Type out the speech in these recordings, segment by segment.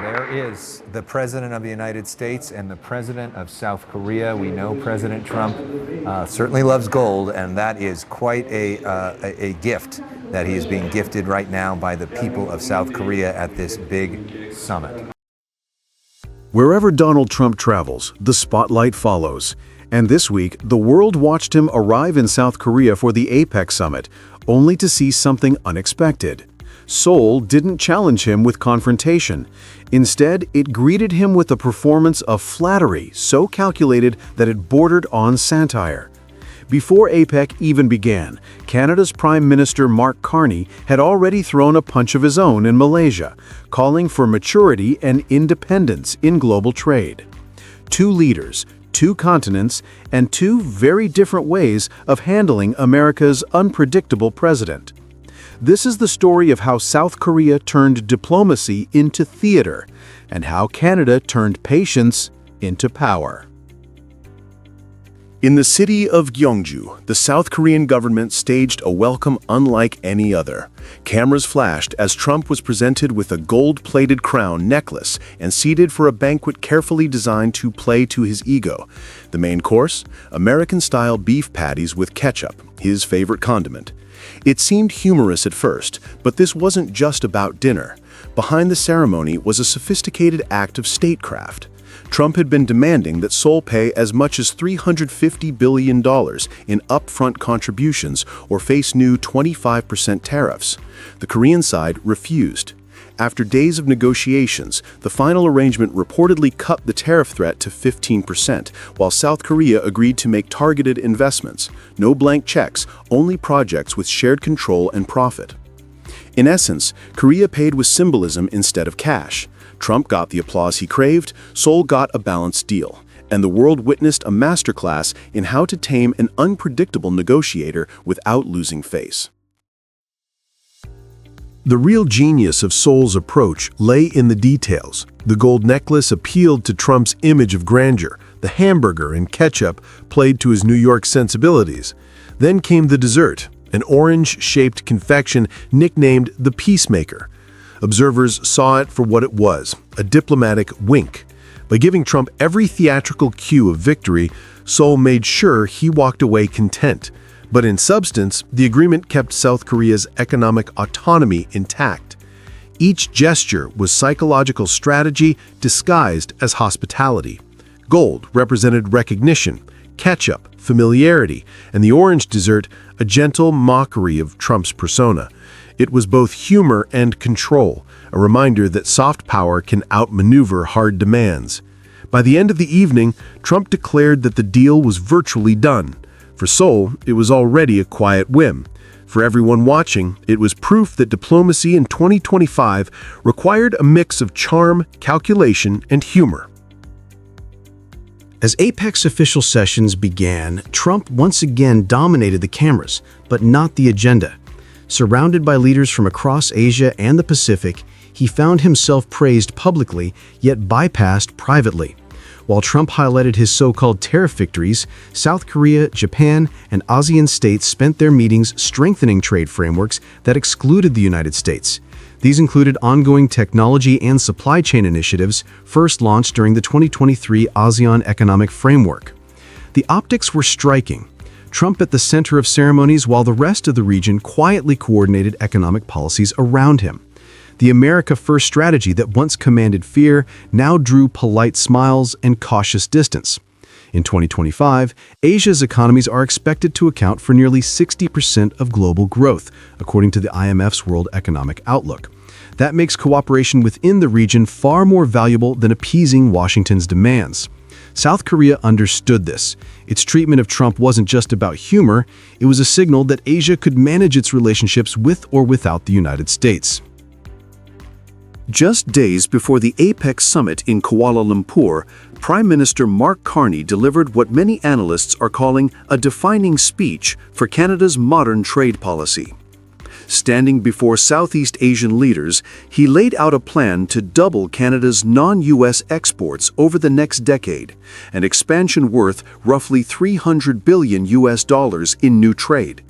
There is the President of the United States and the President of South Korea. We know President Trump certainly loves gold, and that is quite a gift that he is being gifted right now by the people of South Korea at this big summit. Wherever Donald Trump travels, the spotlight follows. And this week, the world watched him arrive in South Korea for the APEC summit, only to see something unexpected. Seoul didn't challenge him with confrontation. Instead, it greeted him with a performance of flattery so calculated that it bordered on satire. Before APEC even began, Canada's Prime Minister Mark Carney had already thrown a punch of his own in Malaysia, calling for maturity and independence in global trade. Two leaders, two continents, and two very different ways of handling America's unpredictable president. This is the story of how South Korea turned diplomacy into theater, and how Canada turned patience into power. In the city of Gyeongju, the South Korean government staged a welcome unlike any other. Cameras flashed as Trump was presented with a gold-plated crown necklace and seated for a banquet carefully designed to play to his ego. The main course? American-style beef patties with ketchup, his favorite condiment. It seemed humorous at first, but this wasn't just about dinner. Behind the ceremony was a sophisticated act of statecraft. Trump had been demanding that Seoul pay as much as $350 billion in upfront contributions or face new 25% tariffs. The Korean side refused. After days of negotiations, the final arrangement reportedly cut the tariff threat to 15%, while South Korea agreed to make targeted investments. No blank checks, only projects with shared control and profit. In essence, Korea paid with symbolism instead of cash. Trump got the applause he craved, Seoul got a balanced deal, and the world witnessed a masterclass in how to tame an unpredictable negotiator without losing face. The real genius of Seoul's approach lay in the details. The gold necklace appealed to Trump's image of grandeur. The hamburger and ketchup played to his New York sensibilities. Then came the dessert, an orange-shaped confection nicknamed the Peacemaker. Observers saw it for what it was, a diplomatic wink. By giving Trump every theatrical cue of victory, Seoul made sure he walked away content. But in substance, the agreement kept South Korea's economic autonomy intact. Each gesture was psychological strategy disguised as hospitality. Gold represented recognition, ketchup, familiarity, and the orange dessert, a gentle mockery of Trump's persona. It was both humor and control, a reminder that soft power can outmaneuver hard demands. By the end of the evening, Trump declared that the deal was virtually done. For Seoul, it was already a quiet whim. For everyone watching, it was proof that diplomacy in 2025 required a mix of charm, calculation, and humor. As APEC's official sessions began, Trump once again dominated the cameras, but not the agenda. Surrounded by leaders from across Asia and the Pacific, he found himself praised publicly, yet bypassed privately. While Trump highlighted his so-called tariff victories, South Korea, Japan, and ASEAN states spent their meetings strengthening trade frameworks that excluded the United States. These included ongoing technology and supply chain initiatives, first launched during the 2023 ASEAN Economic Framework. The optics were striking. Trump at the center of ceremonies while the rest of the region quietly coordinated economic policies around him. The America First strategy that once commanded fear now drew polite smiles and cautious distance. In 2025, Asia's economies are expected to account for nearly 60% of global growth, according to the IMF's World Economic Outlook. That makes cooperation within the region far more valuable than appeasing Washington's demands. South Korea understood this. Its treatment of Trump wasn't just about humor, it was a signal that Asia could manage its relationships with or without the United States. Just days before the APEC summit in Kuala Lumpur, Prime Minister Mark Carney delivered what many analysts are calling a defining speech for Canada's modern trade policy. Standing before Southeast Asian leaders, he laid out a plan to double Canada's non-U.S. exports over the next decade, an expansion worth roughly $300 billion in new trade.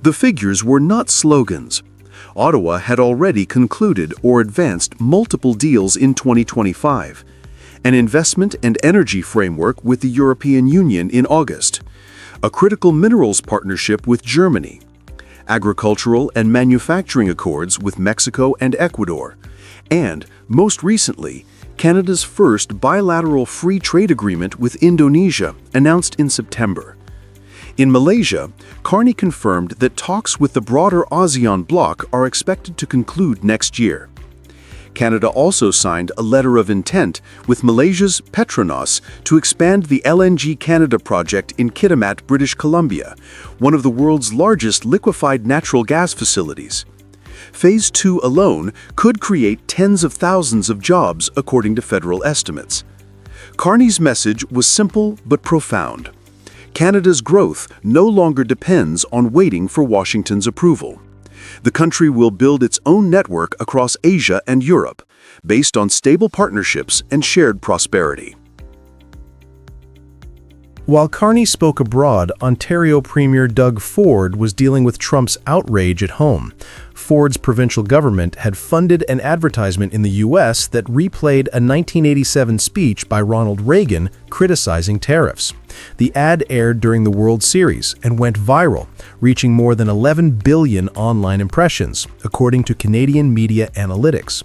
The figures were not slogans. Ottawa had already concluded or advanced multiple deals in 2025, an investment and energy framework with the European Union in August, a critical minerals partnership with Germany, agricultural and manufacturing accords with Mexico and Ecuador, and, most recently, Canada's first bilateral free trade agreement with Indonesia, announced in September. In Malaysia, Carney confirmed that talks with the broader ASEAN bloc are expected to conclude next year. Canada also signed a letter of intent with Malaysia's Petronas to expand the LNG Canada project in Kitimat, British Columbia, one of the world's largest liquefied natural gas facilities. Phase 2 alone could create tens of thousands of jobs, according to federal estimates. Carney's message was simple but profound. Canada's growth no longer depends on waiting for Washington's approval. The country will build its own network across Asia and Europe, based on stable partnerships and shared prosperity. While Carney spoke abroad, Ontario Premier Doug Ford was dealing with Trump's outrage at home. Ford's provincial government had funded an advertisement in the U.S. that replayed a 1987 speech by Ronald Reagan criticizing tariffs. The ad aired during the World Series and went viral, reaching more than 11 billion online impressions, according to Canadian media analytics.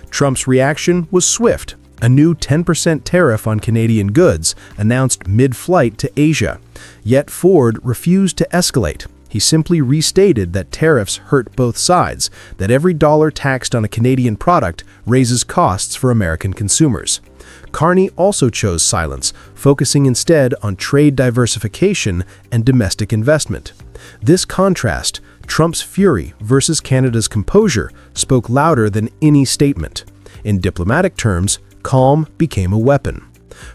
Trump's reaction was swift. A new 10% tariff on Canadian goods announced mid-flight to Asia. Yet Ford refused to escalate. He simply restated that tariffs hurt both sides, that every dollar taxed on a Canadian product raises costs for American consumers. Carney also chose silence, focusing instead on trade diversification and domestic investment. This contrast, Trump's fury versus Canada's composure, spoke louder than any statement. In diplomatic terms, calm became a weapon.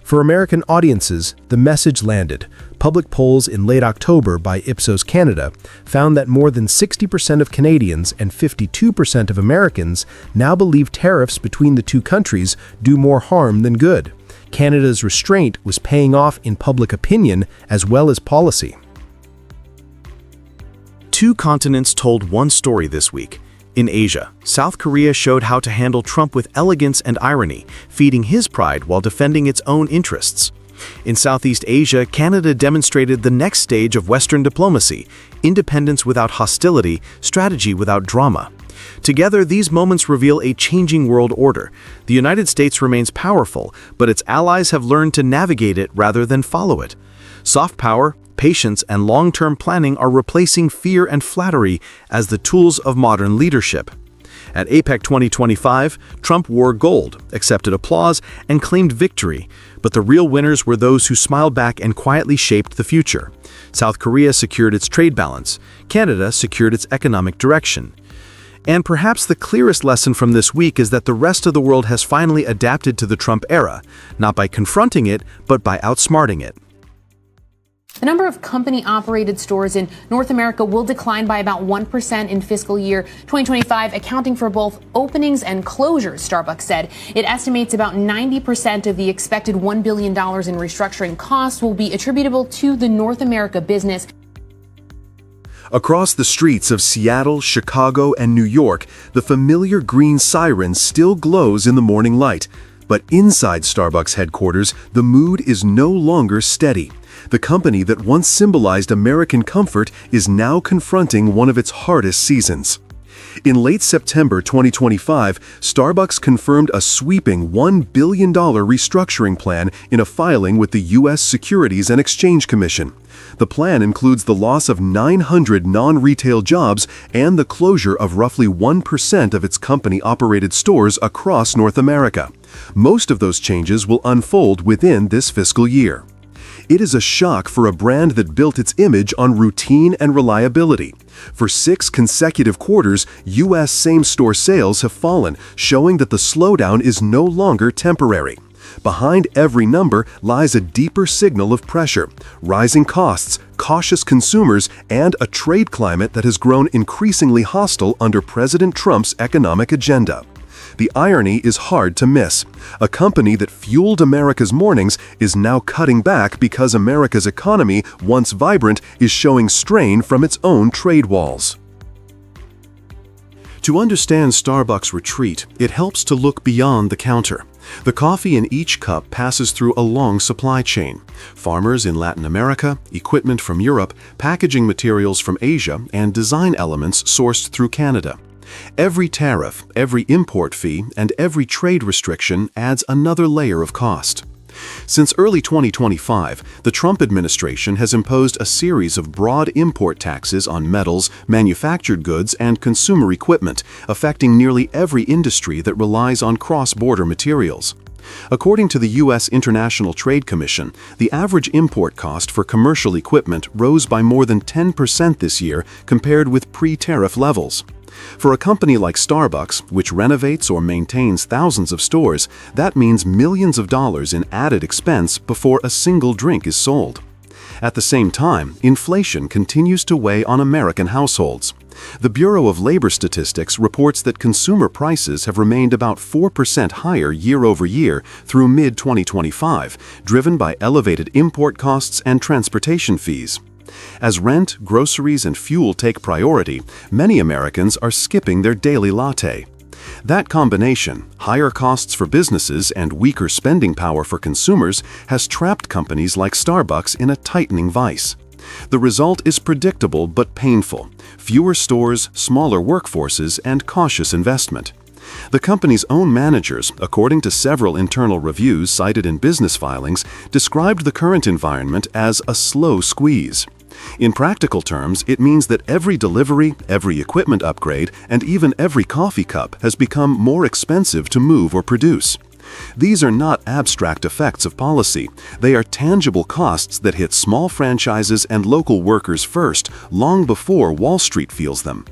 For American audiences, the message landed. Public polls in late October by Ipsos Canada found that more than 60% of Canadians and 52% of Americans now believe tariffs between the two countries do more harm than good. Canada's restraint was paying off in public opinion as well as policy. Two continents told one story this week. In Asia, South Korea showed how to handle Trump with elegance and irony, feeding his pride while defending its own interests. In Southeast Asia, Canada demonstrated the next stage of Western diplomacy: independence without hostility, strategy without drama. Together, these moments reveal a changing world order. The United States remains powerful, but its allies have learned to navigate it rather than follow it. Soft power, patience, and long-term planning are replacing fear and flattery as the tools of modern leadership. At APEC 2025, Trump wore gold, accepted applause, and claimed victory, but the real winners were those who smiled back and quietly shaped the future. South Korea secured its trade balance. Canada secured its economic direction. And perhaps the clearest lesson from this week is that the rest of the world has finally adapted to the Trump era, not by confronting it, but by outsmarting it. The number of company-operated stores in North America will decline by about 1% in fiscal year 2025, accounting for both openings and closures, Starbucks said. It estimates about 90% of the expected $1 billion in restructuring costs will be attributable to the North America business. Across the streets of Seattle, Chicago, and New York, the familiar green siren still glows in the morning light. But inside Starbucks headquarters, the mood is no longer steady. The company that once symbolized American comfort is now confronting one of its hardest seasons. In late September 2025, Starbucks confirmed a sweeping $1 billion restructuring plan in a filing with the U.S. Securities and Exchange Commission. The plan includes the loss of 900 non-retail jobs and the closure of roughly 1% of its company-operated stores across North America. Most of those changes will unfold within this fiscal year. It is a shock for a brand that built its image on routine and reliability. For 6 consecutive quarters, U.S. same-store sales have fallen, showing that the slowdown is no longer temporary. Behind every number lies a deeper signal of pressure, rising costs, cautious consumers, and a trade climate that has grown increasingly hostile under President Trump's economic agenda. The irony is hard to miss. A company that fueled America's mornings is now cutting back because America's economy, once vibrant, is showing strain from its own trade walls. To understand Starbucks' retreat, it helps to look beyond the counter. The coffee in each cup passes through a long supply chain. Farmers in Latin America, equipment from Europe, packaging materials from Asia, and design elements sourced through Canada. Every tariff, every import fee, and every trade restriction adds another layer of cost. Since early 2025, the Trump administration has imposed a series of broad import taxes on metals, manufactured goods, and consumer equipment, affecting nearly every industry that relies on cross-border materials. According to the U.S. International Trade Commission, the average import cost for commercial equipment rose by more than 10% this year compared with pre-tariff levels. For a company like Starbucks, which renovates or maintains thousands of stores, that means millions of dollars in added expense before a single drink is sold. At the same time, inflation continues to weigh on American households. The Bureau of Labor Statistics reports that consumer prices have remained about 4% higher year over year through mid-2025, driven by elevated import costs and transportation fees. As rent, groceries, and fuel take priority, many Americans are skipping their daily latte. That combination, higher costs for businesses and weaker spending power for consumers, has trapped companies like Starbucks in a tightening vice. The result is predictable but painful: fewer stores, smaller workforces, and cautious investment. The company's own managers, according to several internal reviews cited in business filings, described the current environment as a slow squeeze. In practical terms, it means that every delivery, every equipment upgrade, and even every coffee cup has become more expensive to move or produce. These are not abstract effects of policy. They are tangible costs that hit small franchises and local workers first, long before Wall Street feels them.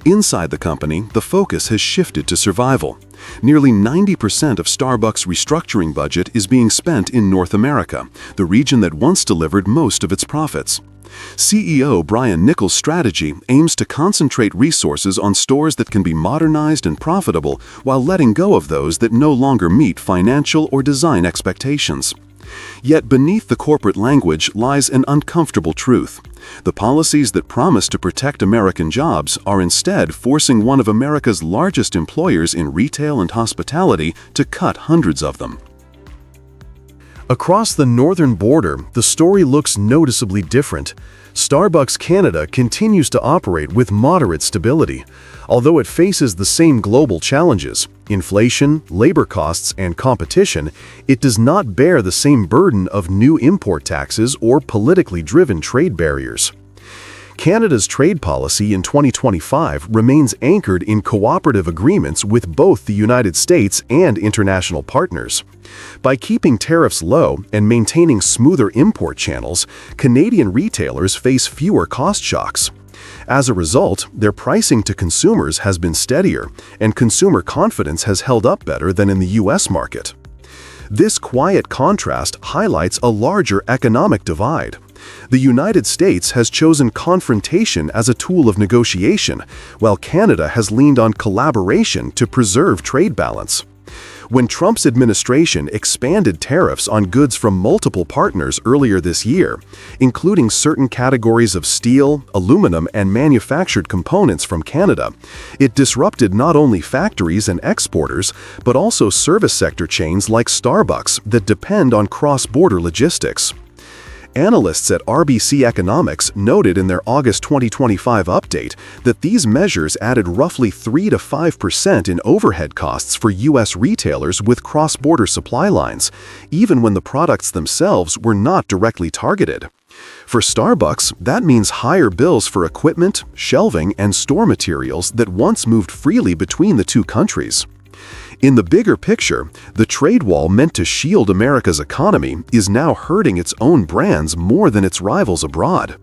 Inside the company, the focus has shifted to survival. Nearly 90% of Starbucks' restructuring budget is being spent in North America, the region that once delivered most of its profits. CEO Brian Niccol's strategy aims to concentrate resources on stores that can be modernized and profitable while letting go of those that no longer meet financial or design expectations. Yet beneath the corporate language lies an uncomfortable truth. The policies that promise to protect American jobs are instead forcing one of America's largest employers in retail and hospitality to cut hundreds of them. Across the northern border, the story looks noticeably different. Starbucks Canada continues to operate with moderate stability, although it faces the same global challenges: inflation, labor costs, and competition. It does not bear the same burden of new import taxes or politically driven trade barriers. Canada's trade policy in 2025 remains anchored in cooperative agreements with both the United States and international partners. By keeping tariffs low and maintaining smoother import channels, Canadian retailers face fewer cost shocks. As a result, their pricing to consumers has been steadier, and consumer confidence has held up better than in the U.S. market. This quiet contrast highlights a larger economic divide. The United States has chosen confrontation as a tool of negotiation, while Canada has leaned on collaboration to preserve trade balance. When Trump's administration expanded tariffs on goods from multiple partners earlier this year, including certain categories of steel, aluminum, and manufactured components from Canada, it disrupted not only factories and exporters, but also service sector chains like Starbucks that depend on cross-border logistics. Analysts at RBC Economics noted in their August 2025 update that these measures added roughly 3 to 5% in overhead costs for U.S. retailers with cross-border supply lines, even when the products themselves were not directly targeted. For Starbucks, that means higher bills for equipment, shelving, and store materials that once moved freely between the two countries. In the bigger picture, the trade wall meant to shield America's economy is now hurting its own brands more than its rivals abroad.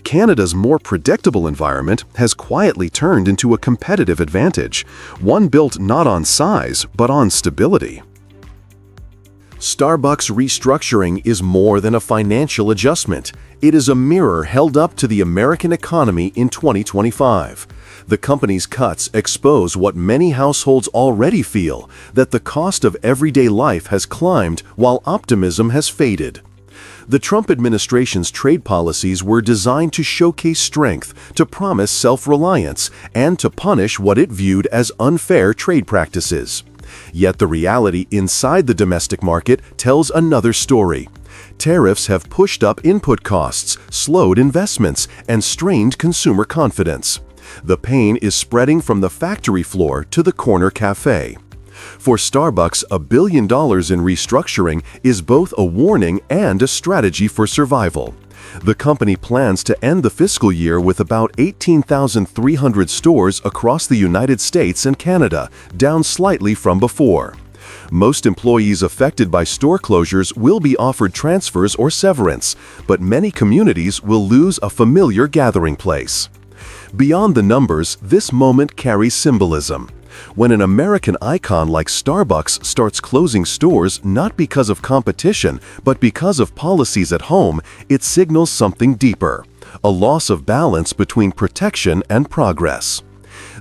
Canada's more predictable environment has quietly turned into a competitive advantage, one built not on size, but on stability. Starbucks' restructuring is more than a financial adjustment. It is a mirror held up to the American economy in 2025. The company's cuts expose what many households already feel, that the cost of everyday life has climbed while optimism has faded. The Trump administration's trade policies were designed to showcase strength, to promise self-reliance, and to punish what it viewed as unfair trade practices. Yet the reality inside the domestic market tells another story. Tariffs have pushed up input costs, slowed investments, and strained consumer confidence. The pain is spreading from the factory floor to the corner cafe. For Starbucks, $1 billion in restructuring is both a warning and a strategy for survival. The company plans to end the fiscal year with about 18,300 stores across the United States and Canada, down slightly from before. Most employees affected by store closures will be offered transfers or severance, but many communities will lose a familiar gathering place. Beyond the numbers, this moment carries symbolism. When an American icon like Starbucks starts closing stores not because of competition, but because of policies at home, it signals something deeper: a loss of balance between protection and progress.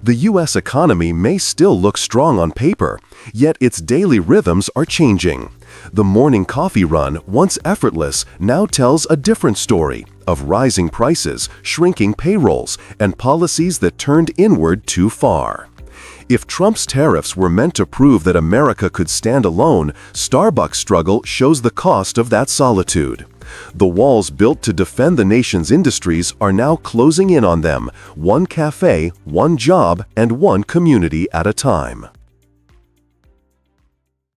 The U.S. economy may still look strong on paper, yet its daily rhythms are changing. The morning coffee run, once effortless, now tells a different story of rising prices, shrinking payrolls, and policies that turned inward too far. If Trump's tariffs were meant to prove that America could stand alone, Starbucks' struggle shows the cost of that solitude. The walls built to defend the nation's industries are now closing in on them, one cafe, one job, and one community at a time.